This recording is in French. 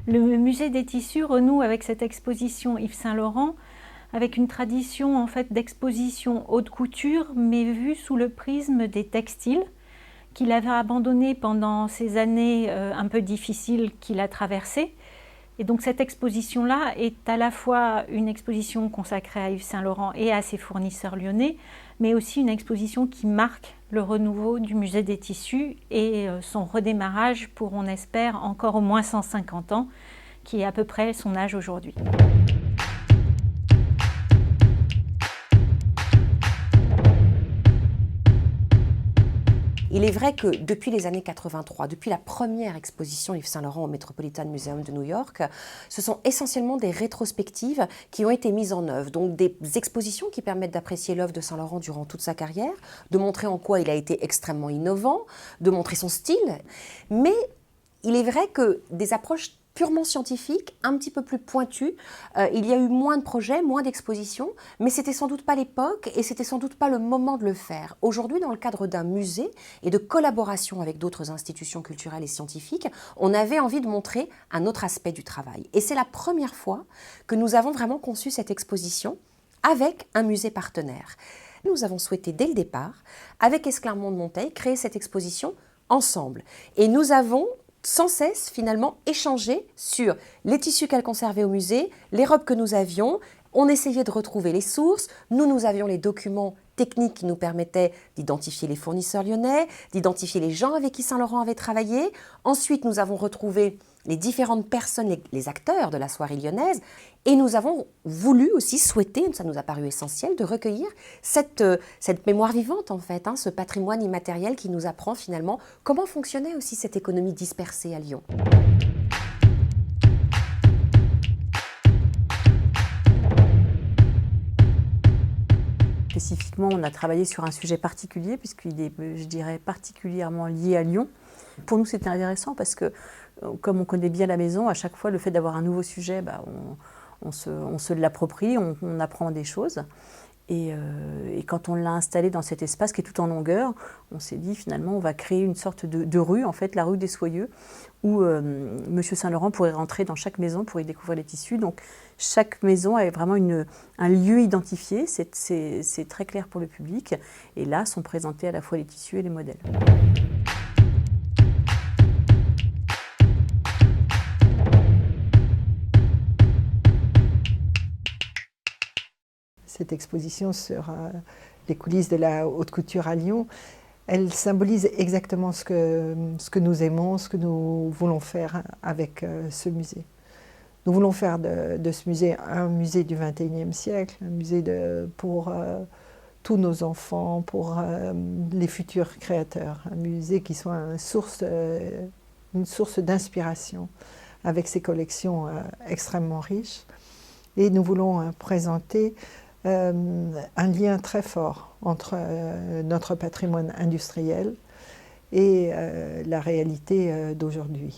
Le musée des tissus renoue avec cette exposition Yves Saint Laurent, avec une tradition en fait d'exposition haute couture, mais vue sous le prisme des textiles, qu'il avait abandonné pendant ces années un peu difficiles qu'il a traversées. Et donc cette exposition-là est à la fois une exposition consacrée à Yves Saint Laurent et à ses fournisseurs lyonnais, mais aussi une exposition qui marque le renouveau du musée des tissus et son redémarrage pour, on espère, encore au moins 150 ans, qui est à peu près son âge aujourd'hui. Il est vrai que depuis les années 83, depuis la première exposition Yves Saint Laurent au Metropolitan Museum de New York, ce sont essentiellement des rétrospectives qui ont été mises en œuvre. Donc des expositions qui permettent d'apprécier l'œuvre de Saint Laurent durant toute sa carrière, de montrer en quoi il a été extrêmement innovant, de montrer son style. Mais il est vrai que des approches purement scientifique, un petit peu plus pointu. Il y a eu moins de projets, moins d'expositions, mais c'était sans doute pas l'époque et c'était sans doute pas le moment de le faire. Aujourd'hui, dans le cadre d'un musée et de collaboration avec d'autres institutions culturelles et scientifiques, on avait envie de montrer un autre aspect du travail. Et c'est la première fois que nous avons vraiment conçu cette exposition avec un musée partenaire. Nous avons souhaité dès le départ, avec Esclarmonde-Monteil, créer cette exposition ensemble. Et nous avons sans cesse, finalement, échanger sur les tissus qu'elle conservait au musée, les robes que nous avions. On essayait de retrouver les sources. Nous avions les documents techniques qui nous permettaient d'identifier les fournisseurs lyonnais, d'identifier les gens avec qui Saint Laurent avait travaillé. Ensuite, nous avons retrouvé les différentes personnes, les acteurs de la soirée lyonnaise. Et nous avons voulu aussi souhaiter, ça nous a paru essentiel, de recueillir cette mémoire vivante en fait, ce patrimoine immatériel qui nous apprend finalement comment fonctionnait aussi cette économie dispersée à Lyon. Spécifiquement, on a travaillé sur un sujet particulier puisqu'il est, je dirais, particulièrement lié à Lyon. Pour nous, c'était intéressant parce que, comme on connaît bien la maison, à chaque fois, le fait d'avoir un nouveau sujet, on se l'approprie, on apprend des choses. Et quand on l'a installé dans cet espace qui est tout en longueur, on s'est dit finalement on va créer une sorte de rue, en fait la rue des Soyeux, où Monsieur Saint Laurent pourrait rentrer dans chaque maison pour y découvrir les tissus. Donc chaque maison a vraiment un lieu identifié, c'est très clair pour le public. Et là sont présentés à la fois les tissus et les modèles. Cette exposition sur les coulisses de la haute couture à Lyon, elle symbolise exactement ce que nous aimons, ce que nous voulons faire avec ce musée. Nous voulons faire de ce musée un musée du XXIe siècle, un musée pour tous nos enfants, pour les futurs créateurs, un musée qui soit une source d'inspiration avec ses collections extrêmement riches. Et nous voulons présenter un lien très fort entre notre patrimoine industriel et la réalité d'aujourd'hui.